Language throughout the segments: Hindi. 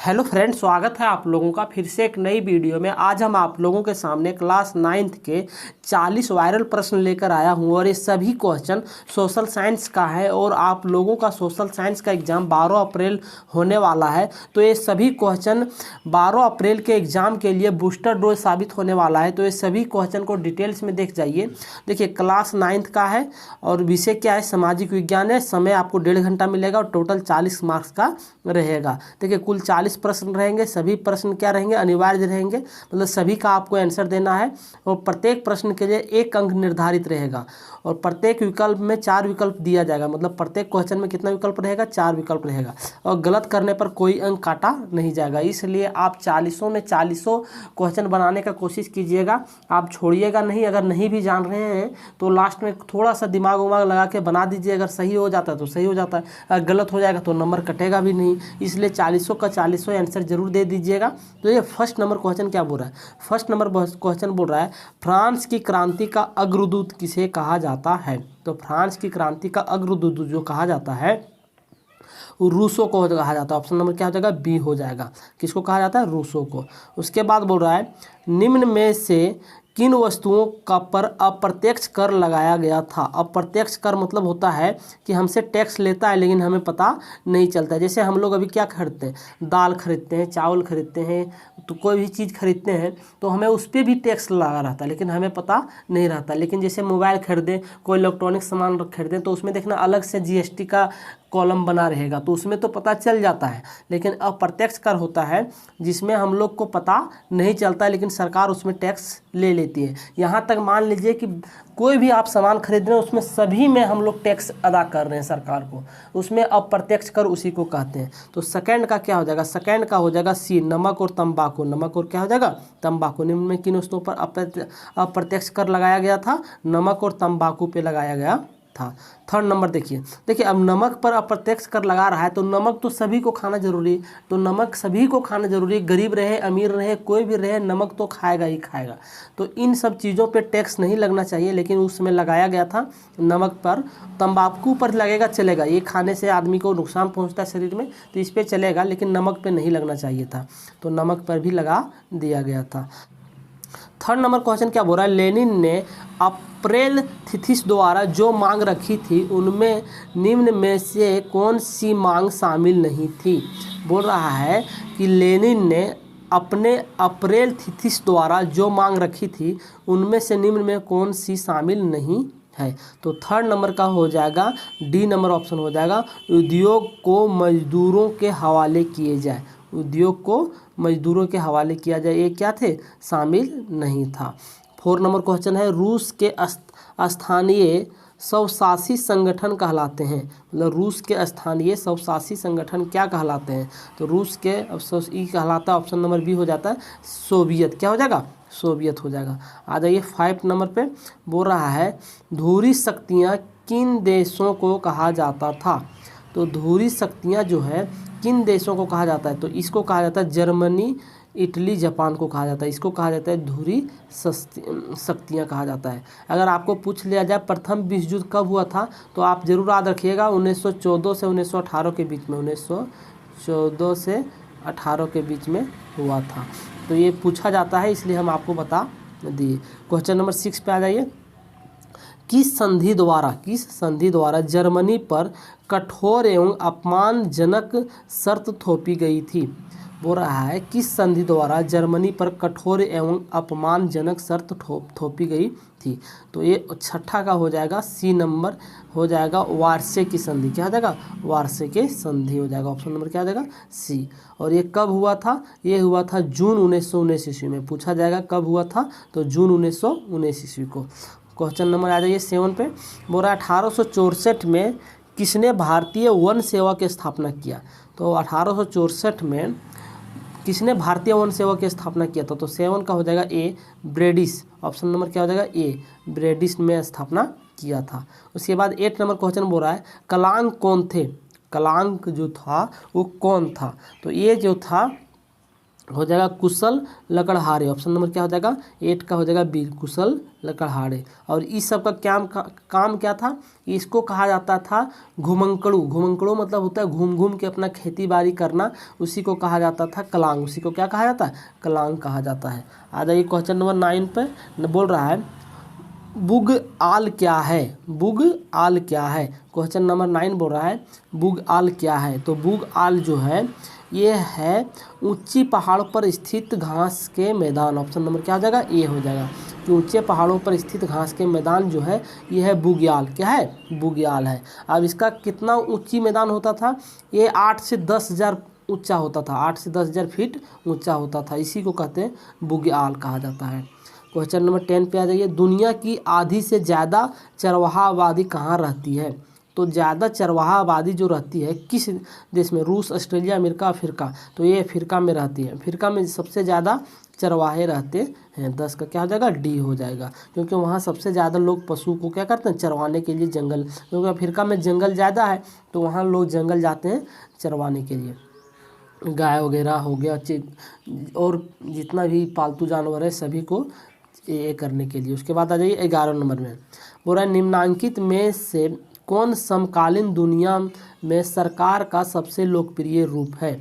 हेलो फ्रेंड्स, स्वागत है आप लोगों का फिर से एक नई वीडियो में। आज हम आप लोगों के सामने क्लास 9th के 40 वायरल प्रश्न लेकर आया हूं और ये सभी क्वेश्चन सोशल साइंस का है और आप लोगों का सोशल साइंस का एग्ज़ाम 12 अप्रैल होने वाला है। तो ये सभी क्वेश्चन 12 अप्रैल के एग्ज़ाम के लिए बूस्टर डोज साबित होने वाला है। तो ये सभी क्वेश्चन को डिटेल्स में देख जाइए। देखिए, क्लास 9th का है और विषय क्या है, सामाजिक विज्ञान है। समय आपको 1.5 घंटा मिलेगा और टोटल 40 मार्क्स का रहेगा। देखिए, कुल 40 प्रश्न रहेंगे। सभी प्रश्न क्या रहेंगे, अनिवार्य रहेंगे, मतलब सभी का आपको आंसर देना है और प्रत्येक प्रश्न के लिए 1 अंक निर्धारित रहेगा और प्रत्येक विकल्प में 4 विकल्प दिया जाएगा। मतलब प्रत्येक क्वेश्चन में कितना विकल्प रहेगा, 4 विकल्प रहेगा और गलत करने पर कोई अंक काटा नहीं जाएगा। इसलिए आप 40 में 40 क्वेश्चन बनाने का कोशिश कीजिएगा, आप छोड़िएगा नहीं। अगर नहीं भी जान रहे हैं तो लास्ट में थोड़ा सा दिमाग उमाग लगा के बना दीजिए। अगर सही हो जाता है तो सही हो जाता है, अगर गलत हो जाएगा तो नंबर कटेगा भी नहीं। इसलिए 40 का 40 आंसर जरूर दे दीजिएगा। तो ये फर्स्ट नंबर क्वेश्चन क्या बोल रहा है, फर्स्ट नंबर क्वेश्चन बोल रहा है, फ्रांस की क्रांति का अग्रदूत किसे कहा जाता है। तो फ्रांस की क्रांति का अग्रदूत जो कहा जाता है रूसो को कहा जाता है। ऑप्शन नंबर क्या हो जाएगा, बी हो जाएगा। किसको कहा जाता है, रूसो को। उसके बाद बोल रहा है, निम्न में से किन वस्तुओं का पर अप्रत्यक्ष कर लगाया गया था। अप्रत्यक्ष कर मतलब होता है कि हमसे टैक्स लेता है लेकिन हमें पता नहीं चलता। जैसे हम लोग अभी क्या खरीदते हैं, दाल खरीदते हैं, चावल खरीदते हैं, तो कोई भी चीज़ खरीदते हैं तो हमें उस पर भी टैक्स लगा रहता है लेकिन हमें पता नहीं रहता। लेकिन जैसे मोबाइल खरीदें, कोई इलेक्ट्रॉनिक सामान खरीदें तो उसमें देखना अलग से जीएसटी का कॉलम बना रहेगा, तो उसमें तो पता चल जाता है। लेकिन अप्रत्यक्ष कर होता है जिसमें हम लोग को पता नहीं चलता लेकिन सरकार उसमें टैक्स ले लेती है। यहाँ तक मान लीजिए कि कोई भी आप सामान खरीद रहे हैं उसमें सभी में हम लोग टैक्स अदा कर रहे हैं सरकार को, उसमें अप्रत्यक्ष कर उसी को कहते हैं। तो सेकंड का क्या हो जाएगा, सेकंड का हो जाएगा सी, नमक और तंबाकू। नमक और क्या हो जाएगा, तंबाकू। निम्न में किन वस्तुओं पर अप्रत्यक्ष कर लगाया गया था, नमक और तंबाकू पे लगाया गया था। थर्ड नंबर देखिए अब नमक पर अप्रत्यक्ष कर लगा रहा है तो नमक तो सभी को खाना जरूरी है। तो नमक सभी को खाना जरूरी है, गरीब रहे अमीर रहे कोई भी रहे, नमक तो खाएगा ही खाएगा। तो इन सब चीज़ों पे टैक्स नहीं लगना चाहिए लेकिन उसमें लगाया गया था नमक पर। तंबाकू पर लगेगा चलेगा, ये खाने से आदमी को नुकसान पहुँचता है शरीर में, तो इस पर चलेगा लेकिन नमक पर नहीं लगना चाहिए था, तो नमक पर भी लगा दिया गया था। थर्ड नंबर क्वेश्चन क्या बोल रहा है, लेनिन ने अप्रैल थिथिस द्वारा जो मांग रखी थी उनमें निम्न में से कौन सी मांग शामिल नहीं थी। बोल रहा है कि लेनिन ने अपने अप्रैल थिथिस द्वारा जो मांग रखी थी उनमें से निम्न में कौन सी शामिल नहीं है। तो थर्ड नंबर का हो जाएगा डी नंबर ऑप्शन हो जाएगा, उद्योग को मजदूरों के हवाले किए जाए। उद्योग को मजदूरों के हवाले किया जाए, ये क्या थे, शामिल नहीं था। 4 नंबर क्वेश्चन है, रूस के स्थानीय स्वशासी संगठन कहलाते हैं। मतलब रूस के स्थानीय स्वशासी संगठन क्या कहलाते हैं। तो रूस के ई कहलाता है, ऑप्शन नंबर बी हो जाता है सोवियत। क्या हो जाएगा, सोवियत हो जाएगा। आ जाइए 5 नंबर पे, बोल रहा है धुरी शक्तियाँ किन देशों को कहा जाता था। तो धुरी शक्तियाँ जो है किन देशों को कहा जाता है, तो इसको कहा जाता है जर्मनी, इटली, जापान को कहा जाता है। इसको कहा जाता है धुरी शक्तियाँ कहा जाता है। अगर आपको पूछ लिया जाए प्रथम विश्व युद्ध कब हुआ था तो आप जरूर याद रखिएगा 1914 से 1918 के बीच में, 1914 से 18 के बीच में हुआ था। तो ये पूछा जाता है इसलिए हम आपको बता दिए। क्वेश्चन नंबर 6 पे आ जाइए, किस संधि द्वारा जर्मनी पर कठोर एवं अपमानजनक शर्त थोपी गई थी। बोल रहा है किस संधि द्वारा जर्मनी पर कठोर एवं अपमानजनक शर्त थोपी गई थी। तो ये छठा का हो जाएगा सी नंबर हो जाएगा वार्से की संधि। क्या हो जाएगा, वार्से के संधि हो जाएगा। ऑप्शन नंबर क्या हो जाएगा, सी। और ये कब हुआ था, ये हुआ था जून 1919 ईस्वी में। पूछा जाएगा कब हुआ था, तो जून 1919 ईस्वी को। क्वेश्चन नंबर आ जाइए 7 पे, बोल रहा है 1864 में किसने भारतीय वन सेवा की स्थापना किया। तो 1864 में किसने भारतीय वन सेवा की स्थापना किया था। तो 7 का हो जाएगा ए, ब्रेडिस। ऑप्शन नंबर क्या हो जाएगा, ए, ब्रेडिस में स्थापना किया था। उसके बाद 8 नंबर क्वेश्चन बोल रहा है कलांग कौन थे। कलांग जो था वो कौन था। तो ये जो था हो जाएगा कुशल लकड़हारे। ऑप्शन नंबर क्या हो जाएगा 8 का हो जाएगा बी, कुशल लकड़हारे। और इस सब का काम क्या था, इसको कहा जाता था घुमंकड़ू। घुमंकड़ू मतलब होता है घूम घूम के अपना खेती बाड़ी करना, उसी को कहा जाता था कलांग। उसी को क्या कहा जाता है, कलांग कहा जाता है। आ जाइए क्वेश्चन नंबर 9 पे, बोल रहा है बुगआल क्या है। बुगआल क्या है, क्वेश्चन नंबर 9 बोल रहा है बुगआल क्या है। तो बुगआल जो है ये है ऊंची पहाड़ों पर स्थित घास के मैदान। ऑप्शन नंबर क्या हो जाएगा, ए हो जाएगा कि ऊंचे पहाड़ों पर स्थित घास के मैदान जो है ये है बुग्याल। क्या है, बुग्याल है। अब इसका कितना ऊंची मैदान होता था, ये 8 से 10,000 ऊंचा होता था, 8 से 10,000 फीट ऊंचा होता था। इसी को कहते हैं बुग्याल कहा जाता है। क्वेश्चन नंबर 10 पे आ जाइए, दुनिया की आधी से ज़्यादा चरवाहा आबादी कहाँ रहती है। तो ज़्यादा चरवाहा आबादी जो रहती है किस देश में, रूस, ऑस्ट्रेलिया, अमेरिका, अफ्रीका। तो ये अफ्रीका में रहती है। अफ्रीका में सबसे ज़्यादा चरवाहे रहते हैं। 10 का क्या हो जाएगा, डी हो जाएगा, क्योंकि वहाँ सबसे ज़्यादा लोग पशु को क्या करते हैं, चरवाने के लिए जंगल, क्योंकि अफ्रीका में जंगल ज़्यादा है तो वहाँ लोग जंगल जाते हैं चरवाने के लिए। गाय वगैरह हो गया, और जितना भी पालतू जानवर है सभी को ये करने के लिए। उसके बाद आ जाइए 11 नंबर में, बोल रहा है निम्नांकित में से कौन समकालीन दुनिया में सरकार का सबसे लोकप्रिय रूप है।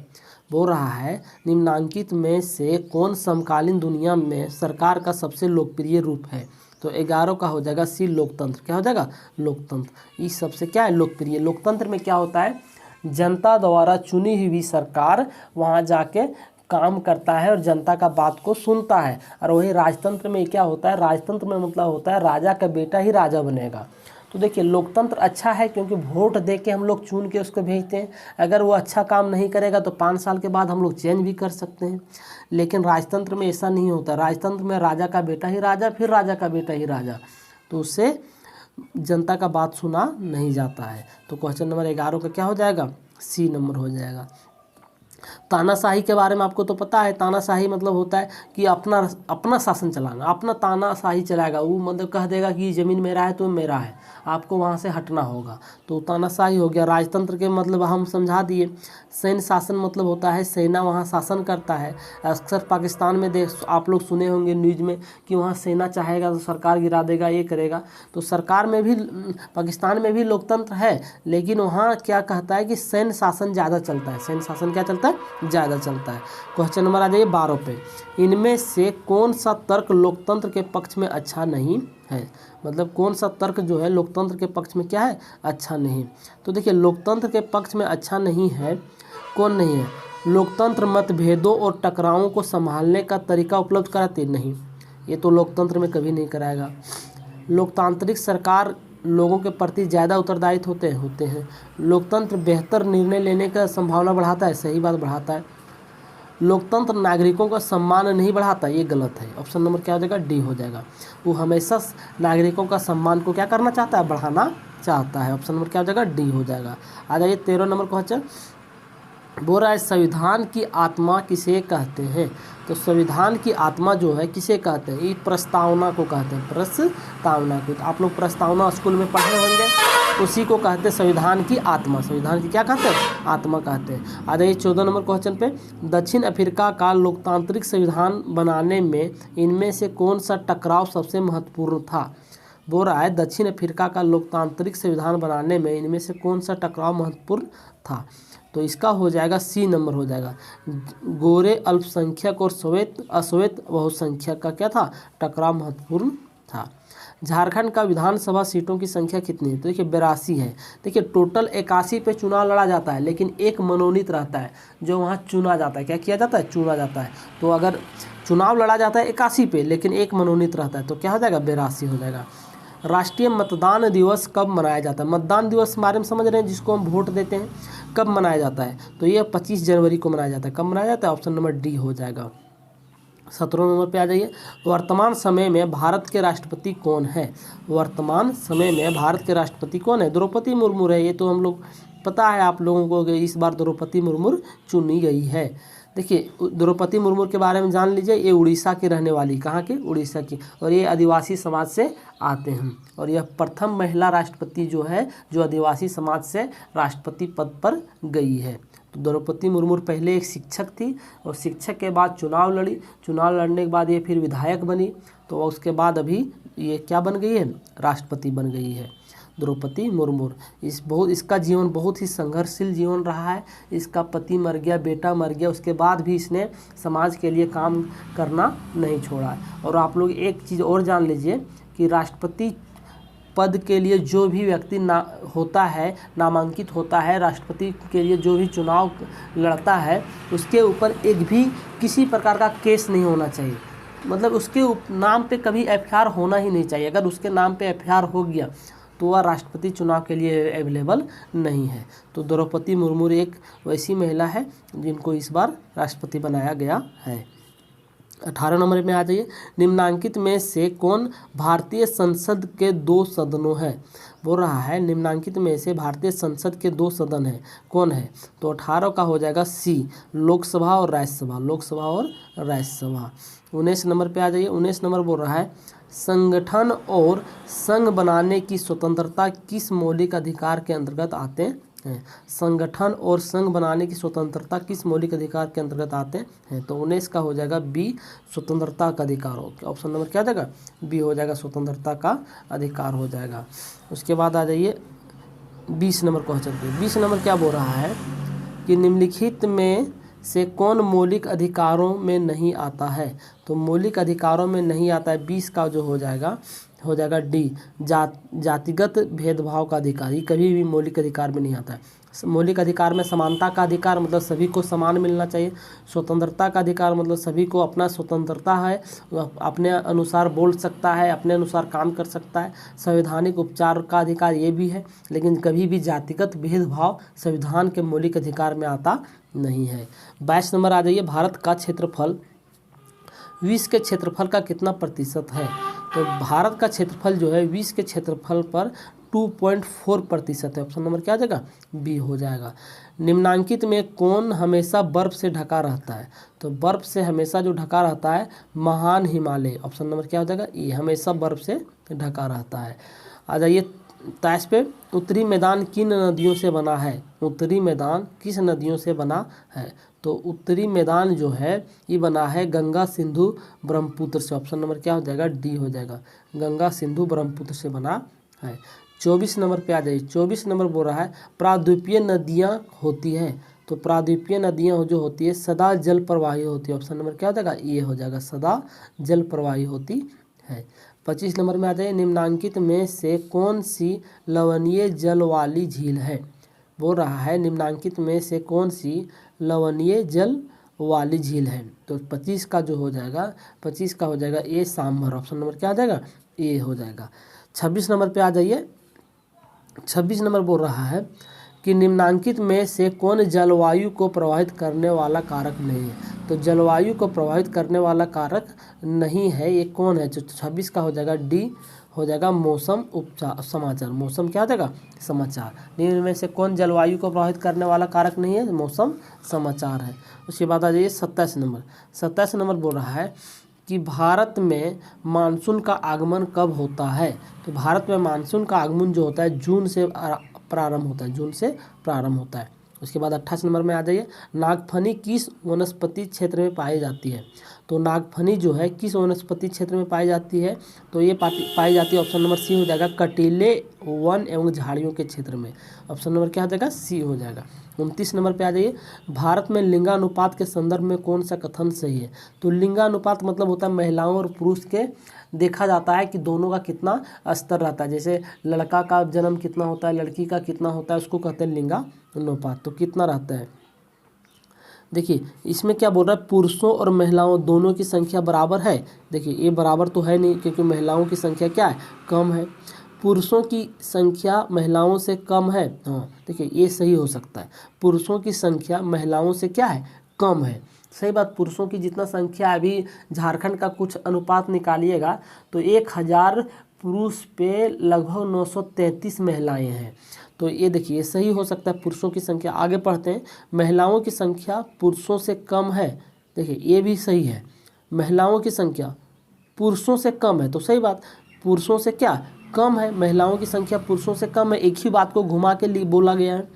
बोल रहा है निम्नांकित में से कौन समकालीन दुनिया में सरकार का सबसे लोकप्रिय रूप है। तो 11 का हो जाएगा सी, लोकतंत्र। क्या हो जाएगा, लोकतंत्र। इस सबसे क्या है, लोकप्रिय। लोकतंत्र में क्या होता है, जनता द्वारा चुनी हुई सरकार वहाँ जाके काम करता है और जनता का बात को सुनता है। और वही राजतंत्र में क्या होता है, राजतंत्र में मतलब होता है राजा का बेटा ही राजा बनेगा। तो देखिए लोकतंत्र अच्छा है क्योंकि वोट दे के हम लोग चुन के उसको भेजते हैं। अगर वो अच्छा काम नहीं करेगा तो 5 साल के बाद हम लोग चेंज भी कर सकते हैं। लेकिन राजतंत्र में ऐसा नहीं होता। राजतंत्र में राजा का बेटा ही राजा, फिर राजा का बेटा ही राजा, तो उससे जनता का बात सुना नहीं जाता है। तो क्वेश्चन नंबर 11 का क्या हो जाएगा, सी नंबर हो जाएगा। तानाशाही के बारे में आपको तो पता है। तानाशाही मतलब होता है कि अपना शासन चलाना, अपना तानाशाही चलाएगा। वो मतलब कह देगा कि ज़मीन मेरा है तो मेरा है, आपको वहाँ से हटना होगा, तो तानाशाही हो गया। राजतंत्र के मतलब हम समझा दिए। सैन्य शासन मतलब होता है सेना वहाँ शासन करता है। अक्सर पाकिस्तान में आप लोग सुने होंगे न्यूज़ में कि वहाँ सेना चाहेगा तो सरकार गिरा देगा, ये करेगा। तो सरकार में भी, पाकिस्तान में भी लोकतंत्र है, लेकिन वहाँ क्या कहता है कि सैन्य शासन ज़्यादा चलता है। सैन्य शासन क्या चलता है, ज़्यादा चलता है। क्वेश्चन नंबर आ जाइए 12 पे, इनमें से कौन सा तर्क लोकतंत्र के पक्ष में अच्छा नहीं है। मतलब कौन सा तर्क जो है लोकतंत्र के पक्ष में क्या है, अच्छा नहीं। तो देखिए लोकतंत्र के पक्ष में अच्छा नहीं है, कौन नहीं है, लोकतंत्र मतभेदों और टकरावों को संभालने का तरीका उपलब्ध कराते नहीं, ये तो लोकतंत्र में कभी नहीं कराएगा। लोकतांत्रिक सरकार लोगों के प्रति ज़्यादा उत्तरदायित्व होते हैं। लोकतंत्र बेहतर निर्णय लेने का संभावना बढ़ाता है, सही बात बढ़ाता है। लोकतंत्र नागरिकों का सम्मान नहीं बढ़ाता, ये गलत है। ऑप्शन नंबर क्या हो जाएगा, डी हो जाएगा। वो हमेशा नागरिकों का सम्मान को क्या करना चाहता है, बढ़ाना चाहता है। ऑप्शन नंबर क्या हो जाएगा, डी हो जाएगा। आ जाइए 13 नंबर क्वेश्चन, बोल रहा है संविधान की आत्मा किसे कहते हैं। तो संविधान की आत्मा जो है किसे कहते हैं, ये प्रस्तावना को कहते हैं, प्रस्तावना को। आप लोग प्रस्तावना स्कूल में पढ़े होंगे, उसी को कहते हैं संविधान की आत्मा। संविधान की क्या कहते हैं, आत्मा कहते हैं। आ जाइए 14 नंबर क्वेश्चन पे, दक्षिण अफ्रीका का लोकतांत्रिक संविधान बनाने में इनमें से कौन सा टकराव सबसे महत्वपूर्ण था। बोल रहा है दक्षिण अफ्रीका का लोकतांत्रिक संविधान बनाने में इनमें से कौन सा टकराव महत्वपूर्ण था। तो इसका हो जाएगा सी नंबर हो जाएगा। गोरे अल्पसंख्यक और अश्वेत बहुसंख्यक का क्या था, टकराव महत्वपूर्ण था। झारखंड का विधानसभा सीटों की संख्या कितनी है, तो देखिए 82 है। देखिए टोटल 81 पे चुनाव लड़ा जाता है, लेकिन एक मनोनीत रहता है जो वहाँ चुना जाता है। क्या किया जाता है, चुना जाता है। तो अगर चुनाव लड़ा जाता है 81 पे, लेकिन एक मनोनीत रहता है, तो क्या हो जाएगा, 82 हो जाएगा। राष्ट्रीय मतदान दिवस कब मनाया जाता है। मतदान दिवस के बारे में समझ रहे हैं, जिसको हम वोट देते हैं, कब मनाया जाता है। तो ये 25 जनवरी को मनाया जाता है। कब मनाया जाता है, ऑप्शन नंबर डी हो जाएगा। 17 नंबर पे आ जाइए, वर्तमान समय में भारत के राष्ट्रपति कौन है। वर्तमान समय में भारत के राष्ट्रपति कौन है, द्रौपदी मुर्मू है। ये तो हम लोग पता है आप लोगों को कि इस बार द्रौपदी मुर्मू चुनी गई है। देखिए द्रौपदी मुर्मू के बारे में जान लीजिए, ये उड़ीसा की रहने वाली, कहाँ की, उड़ीसा की, और ये आदिवासी समाज से आते हैं। और यह प्रथम महिला राष्ट्रपति जो है जो आदिवासी समाज से राष्ट्रपति पद पर गई है। तो द्रौपदी मुर्मू पहले एक शिक्षक थी और शिक्षक के बाद चुनाव लड़ी, चुनाव लड़ने के बाद ये फिर विधायक बनी, तो उसके बाद अभी ये क्या बन गई है, राष्ट्रपति बन गई है द्रौपदी मुर्मू। इसका जीवन बहुत ही संघर्षशील जीवन रहा है। इसका पति मर गया, बेटा मर गया, उसके बाद भी इसने समाज के लिए काम करना नहीं छोड़ा है। और आप लोग एक चीज़ और जान लीजिए कि राष्ट्रपति पद के लिए जो भी व्यक्ति नामांकित होता है, राष्ट्रपति के लिए जो भी चुनाव लड़ता है, उसके ऊपर एक भी किसी प्रकार का केस नहीं होना चाहिए। मतलब उसके नाम पे कभी एफआईआर होना ही नहीं चाहिए। अगर उसके नाम पे एफआईआर हो गया तो वह राष्ट्रपति चुनाव के लिए अवेलेबल नहीं है। तो द्रौपदी मुर्मू एक वैसी महिला है जिनको इस बार राष्ट्रपति बनाया गया है। 18 नंबर में आ जाइए, निम्नांकित में से कौन भारतीय संसद के 2 सदनों है। बोल रहा है निम्नांकित में से भारतीय संसद के 2 सदन है, कौन है। तो 18 का हो जाएगा सी, लोकसभा और राज्यसभा, लोकसभा और राज्यसभा। 19 नंबर पे आ जाइए, 19 नंबर बोल रहा है संगठन और संघ बनाने की स्वतंत्रता किस मौलिक अधिकार के अंतर्गत आते हैं। संगठन और संघ बनाने की स्वतंत्रता किस मौलिक अधिकार के अंतर्गत आते हैं। तो 19 का हो जाएगा बी, स्वतंत्रता का अधिकार हो। ऑप्शन नंबर क्या हो जाएगा, बी हो जाएगा, स्वतंत्रता का अधिकार हो जाएगा। उसके बाद आ जाइए 20 नंबर क्वेश्चन पे। 20 नंबर क्या बोल रहा है कि निम्नलिखित में से कौन मौलिक अधिकारों में नहीं आता है। तो मौलिक अधिकारों में नहीं आता है 20 का जो हो जाएगा डी, जातिगत भेदभाव का अधिकार। ये कभी भी मौलिक अधिकार में नहीं आता है। मौलिक अधिकार में समानता का अधिकार मतलब सभी को समान मिलना चाहिए। स्वतंत्रता का अधिकार मतलब सभी को अपना स्वतंत्रता है, अपने अनुसार बोल सकता है, अपने अनुसार काम कर सकता है। संवैधानिक उपचार का अधिकार ये भी है, लेकिन कभी भी जातिगत भेदभाव संविधान के मौलिक अधिकार में आता नहीं है। 22 नंबर आ जाइए, भारत का क्षेत्रफल विश्व के क्षेत्रफल का कितना प्रतिशत है। तो भारत का क्षेत्रफल जो है विश्व के क्षेत्रफल पर 2.4% है। ऑप्शन नंबर क्या आ जाएगा, बी हो जाएगा। निम्नांकित में कौन हमेशा बर्फ से ढका रहता है। तो बर्फ से हमेशा जो ढका रहता है महान हिमालय। ऑप्शन नंबर क्या हो जाएगा, ये हमेशा बर्फ से ढका रहता है। आ जाइए 23 पे, उत्तरी मैदान किन नदियों से बना है। उत्तरी मैदान किस नदियों से बना है। तो उत्तरी मैदान जो है ये बना है गंगा, सिंधु, ब्रह्मपुत्र से। ऑप्शन नंबर क्या हो जाएगा, डी हो जाएगा, गंगा, सिंधु, ब्रह्मपुत्र से बना है। 24 नंबर पे आ जाइए। 24 नंबर बोल रहा है प्राद्वीपीय नदियाँ होती हैं। तो प्राद्वीपीय नदियाँ जो होती है सदा जल प्रवाही होती है। ऑप्शन नंबर क्या हो जाएगा, ये हो जाएगा, सदा जल प्रवाही होती है। 25 नंबर में आ जाइए, निम्नांकित में से कौन सी लवणीय जल वाली झील है। बोल रहा है निम्नांकित में से कौन सी लवणीय जल वाली झील है। तो 25 का जो हो जाएगा, 25 का हो जाएगा ए, सांभर। ऑप्शन नंबर क्या आ जाएगा, ए हो जाएगा। 26 नंबर पे आ जाइए। 26 नंबर बोल रहा है कि निम्नांकित में से कौन जलवायु को प्रभावित करने वाला कारक नहीं है। तो जलवायु को प्रभावित करने वाला कारक नहीं है, ये कौन है। तो 26 का हो जाएगा डी, हो जाएगा मौसम उपचार समाचार। मौसम क्या हो जाएगा, समाचार। निम्न में से कौन जलवायु को प्रभावित करने वाला कारक नहीं है, मौसम समाचार है। उसके बाद आ जाइए 27 नंबर। 27 नंबर बोल रहा है कि भारत में मानसून का आगमन कब होता है। तो भारत में मानसून का आगमन जो होता है जून से प्रारंभ होता है, जून से प्रारंभ होता है। उसके बाद 28 नंबर में आ जाइए, नागफनी किस वनस्पति क्षेत्र में पाई जाती है। तो नागफनी जो है किस वनस्पति क्षेत्र में पाई जाती है। तो ये पाई जाती है, ऑप्शन नंबर सी हो जाएगा, कटीले वन एवं झाड़ियों के क्षेत्र में। ऑप्शन नंबर क्या हो जाएगा, सी हो जाएगा। 29 नंबर पे आ जाइए, भारत में लिंगानुपात के संदर्भ में कौन सा कथन सही है। तो लिंगानुपात मतलब होता है महिलाओं और पुरुष के देखा जाता है कि दोनों का कितना स्तर रहता है। जैसे लड़का का जन्म कितना होता है, लड़की का कितना होता है, उसको कहते हैं लिंगानुपात। तो कितना रहता है, देखिए इसमें क्या बोल रहा है, पुरुषों और महिलाओं दोनों की संख्या बराबर है। देखिए ये बराबर तो है नहीं, क्योंकि महिलाओं की संख्या क्या है, कम है। पुरुषों की संख्या महिलाओं से कम है। हाँ देखिए ये सही हो सकता है, पुरुषों की संख्या महिलाओं से क्या है, कम है। सही बात, पुरुषों की जितना संख्या अभी झारखंड का कुछ अनुपात निकालिएगा तो 1000 पुरुष पे लगभग 933 महिलाएं हैं। तो ये देखिए सही हो सकता है, पुरुषों की संख्या। आगे पढ़ते हैं, महिलाओं की संख्या पुरुषों से कम है। देखिए ये भी सही है, महिलाओं की संख्या पुरुषों से कम है। तो सही बात, पुरुषों से क्या कम है, महिलाओं की संख्या पुरुषों से कम है। एक ही बात को घुमा के लिए बोला गया है।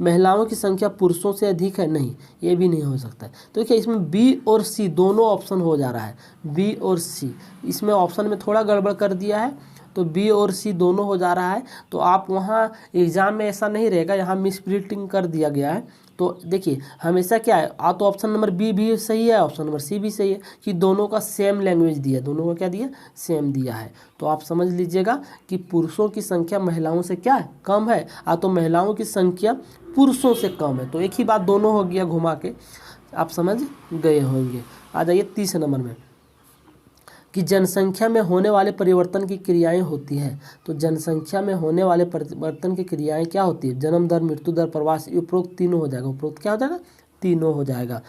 महिलाओं की संख्या पुरुषों से अधिक है, नहीं, ये भी नहीं हो सकता है। तो देखिए इसमें बी और सी दोनों ऑप्शन हो जा रहा है, बी और सी, इसमें ऑप्शन में थोड़ा गड़बड़ कर दिया है, तो बी और सी दोनों हो जा रहा है। तो आप वहाँ एग्ज़ाम में ऐसा नहीं रहेगा, यहाँ मिस प्रिंटिंग कर दिया गया है। तो देखिए हमेशा क्या है, तो ऑप्शन नंबर बी भी सही है, ऑप्शन नंबर सी भी सही है कि दोनों का सेम लैंग्वेज दिया, दोनों का क्या दिया, सेम दिया है। तो आप समझ लीजिएगा कि पुरुषों की संख्या महिलाओं से क्या है, कम है, तो महिलाओं की संख्या पुरुषों से कम है। तो एक ही बात दोनों हो गया घुमा के, आप समझ गए होंगे। आ जाइए तीसरे नंबर में कि जनसंख्या में होने वाले परिवर्तन की क्रियाएं होती हैं। तो जनसंख्या में होने वाले परिवर्तन की क्रियाएं क्या होती है, जन्म दर, मृत्यु दर, प्रवास, उपरोक्त तीनों हो जाएगा, उपरोक्त क्या हो जाएगा, तीनों हो जाएगा।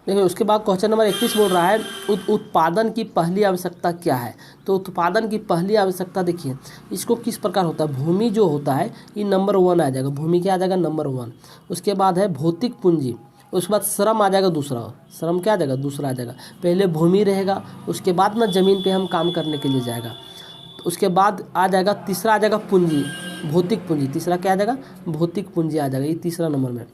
देखिए उसके बाद क्वेश्चन नंबर 31 बोल रहा है उत्पादन की पहली आवश्यकता क्या है। तो उत्पादन की पहली आवश्यकता देखिए इसको किस प्रकार होता है, भूमि जो होता है ये नंबर 1 आ जाएगा, भूमि क्या आ जाएगा, नंबर 1। उसके बाद है भौतिक पूंजी, उसके बाद श्रम आ जाएगा दूसरा, श्रम क्या आ जाएगा, दूसरा आ जाएगा। पहले भूमि रहेगा, उसके बाद ना ज़मीन पे हम काम करने के लिए जाएगा। तो उसके बाद आ जाएगा तीसरा आ जाएगा पूंजी, भौतिक पूंजी, तीसरा क्या आ जाएगा, भौतिक पूंजी आ जाएगा, ये तीसरा नंबर में।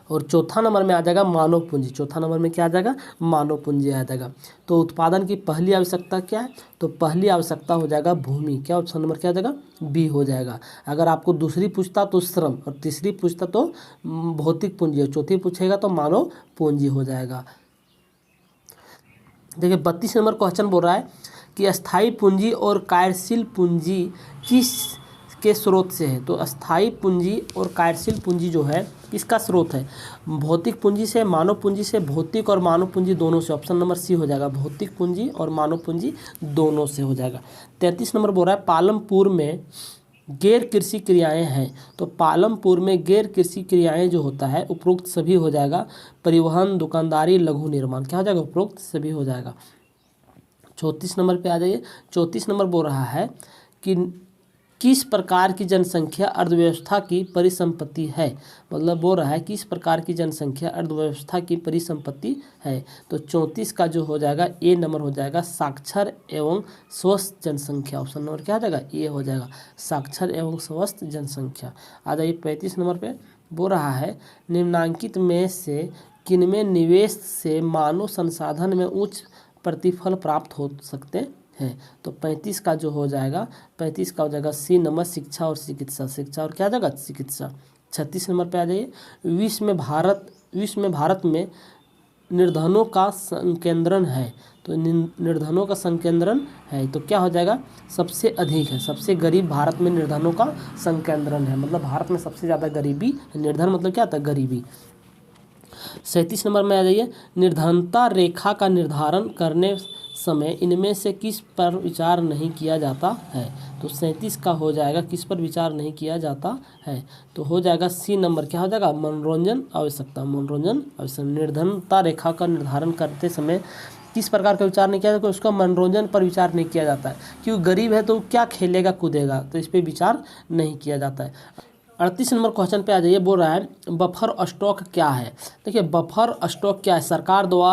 और चौथा नंबर में आ जाएगा मानव पूंजी, चौथा नंबर में क्या आ जाएगा, मानव पूंजी आ जाएगा। तो उत्पादन की पहली आवश्यकता क्या है, तो पहली आवश्यकता हो जाएगा भूमि, क्या ऑप्शन नंबर क्या आ जाएगा, बी हो जाएगा। अगर आपको दूसरी पूछता तो श्रम, और तीसरी पूछता तो भौतिक पूंजी, और चौथी पूछेगा तो मानव पूंजी हो जाएगा। देखिए 32 नंबर क्वेश्चन बोल रहा है कि अस्थाई पूंजी और कार्यशील पूंजी किस के स्रोत से है। तो अस्थाई पूंजी और कार्यशील पूंजी जो है किसका स्रोत है, भौतिक पूंजी से, मानव पूंजी से, भौतिक और मानव पूंजी दोनों से, ऑप्शन नंबर सी हो जाएगा, भौतिक पूंजी और मानव पूंजी दोनों से हो जाएगा। 33 नंबर बोल रहा है पालमपुर में गैर कृषि क्रियाएं हैं। तो पालमपुर में गैर कृषि क्रियाएं जो होता है उपरोक्त सभी हो जाएगा, परिवहन, दुकानदारी, लघु निर्माण, क्या हो जाएगा, उपरोक्त सभी हो जाएगा। 34 नंबर पे आ जाइए, 34 नंबर बोल रहा है कि किस प्रकार की जनसंख्या अर्थव्यवस्था की परिसंपत्ति है। मतलब बोल रहा है किस प्रकार की जनसंख्या अर्थव्यवस्था की परिसंपत्ति है। तो 34 का जो हो जाएगा ए नंबर हो जाएगा, साक्षर एवं स्वस्थ जनसंख्या, ऑप्शन नंबर क्या हो जाएगा, ए हो जाएगा, साक्षर एवं स्वस्थ जनसंख्या। आ जाइए 35 नंबर पे बोल रहा है निम्नांकित में से किनमें निवेश से मानव संसाधन में उच्च प्रतिफल प्राप्त हो सकते हैं। तो 35 का जो हो जाएगा, 35 का हो जाएगा सी नंबर, शिक्षा और चिकित्सा, शिक्षा और क्या आ जाएगा, चिकित्सा। 36 नंबर पे आ जाइए, विश्व में भारत में निर्धनों का संकेंद्रण है। तो निर्धनों का संकेंद्रण है तो क्या हो जाएगा, सबसे अधिक है, सबसे गरीब भारत में निर्धनों का संकेंद्रण है, मतलब भारत में सबसे ज़्यादा गरीबी, निर्धन मतलब क्या होता है, गरीबी। 37 नंबर में आ जाइए, निर्धनता रेखा का निर्धारण करने समय इनमें से किस पर विचार नहीं किया जाता है। तो 37 का हो जाएगा किस पर विचार नहीं किया जाता है। तो हो जाएगा सी नंबर, क्या हो जाएगा, मनोरंजन आवश्यकता, मनोरंजन आवश्यकता। निर्धनता रेखा का निर्धारण करते समय किस प्रकार का विचार नहीं किया जाता, उसका मनोरंजन पर विचार नहीं किया जाता है, क्योंकि गरीब है तो क्या खेलेगा कूदेगा, तो इस पर विचार नहीं किया जाता है। 38 नंबर क्वेश्चन पे आ जाइए, बोल रहा है बफर स्टॉक क्या है। देखिए बफर स्टॉक क्या है, सरकार द्वारा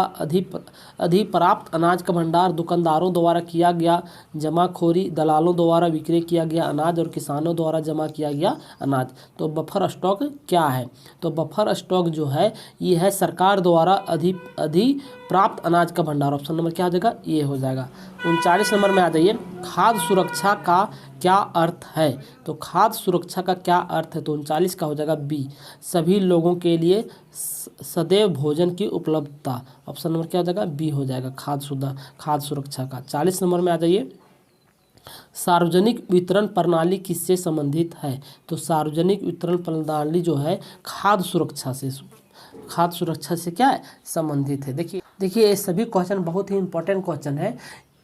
अधिप्राप्त अनाज का भंडार, दुकानदारों द्वारा किया गया जमाखोरी, दलालों द्वारा विक्रय किया गया अनाज और किसानों द्वारा जमा किया गया अनाज। तो बफर स्टॉक क्या है, तो बफर स्टॉक जो है ये है सरकार द्वारा अधिप्राप्त अनाज का भंडार, ऑप्शन नंबर क्या हो जाएगा, ये हो जाएगा। 39 नंबर में आ जाइए, खाद्य सुरक्षा का क्या अर्थ है। तो खाद्य सुरक्षा का क्या अर्थ है, तो 39 का हो जाएगा बी, सभी लोगों के लिए सदैव भोजन की उपलब्धता, ऑप्शन नंबर क्या हो जाएगा, बी हो जाएगा, खाद्य सुरक्षा का। 40 नंबर में आ जाइए, सार्वजनिक वितरण प्रणाली किससे संबंधित है। तो सार्वजनिक वितरण प्रणाली जो है खाद्य सुरक्षा से क्या है, संबंधित है। देखिए ये सभी क्वेश्चन बहुत ही इंपॉर्टेंट क्वेश्चन है।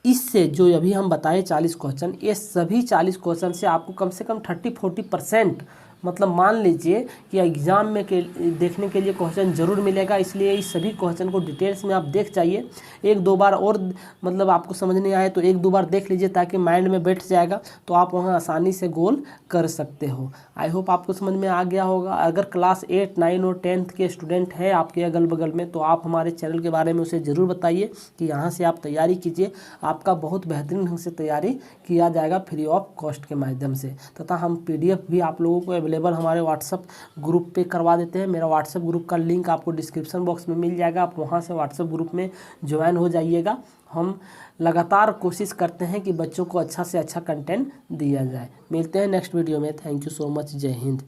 इससे जो अभी हम बताए 40 क्वेश्चन, ये सभी 40 क्वेश्चन से आपको कम से कम 30-40% मतलब मान लीजिए कि एग्ज़ाम में देखने के लिए क्वेश्चन ज़रूर मिलेगा। इसलिए इस सभी क्वेश्चन को डिटेल्स में आप देख चाहिए, एक दो बार और मतलब आपको समझ नहीं आए तो एक दो बार देख लीजिए, ताकि माइंड में बैठ जाएगा, तो आप वहाँ आसानी से गोल कर सकते हो। आई होप आपको समझ में आ गया होगा। अगर क्लास 8, 9 और 10th के स्टूडेंट हैं आपके अगल बगल में, तो आप हमारे चैनल के बारे में उसे ज़रूर बताइए कि यहाँ से आप तैयारी कीजिए, आपका बहुत बेहतरीन ढंग से तैयारी किया जाएगा फ्री ऑफ कॉस्ट के माध्यम से, तथा हम PDF भी आप लोगों को अवेलेबल हमारे व्हाट्सअप ग्रुप पे करवा देते हैं। मेरा व्हाट्सअप ग्रुप का लिंक आपको डिस्क्रिप्शन बॉक्स में मिल जाएगा, आप वहाँ से व्हाट्सअप ग्रुप में ज्वाइन हो जाइएगा। हम लगातार कोशिश करते हैं कि बच्चों को अच्छा से अच्छा कंटेंट दिया जाए। मिलते हैं नेक्स्ट वीडियो में। Thank you so much. जय हिंद।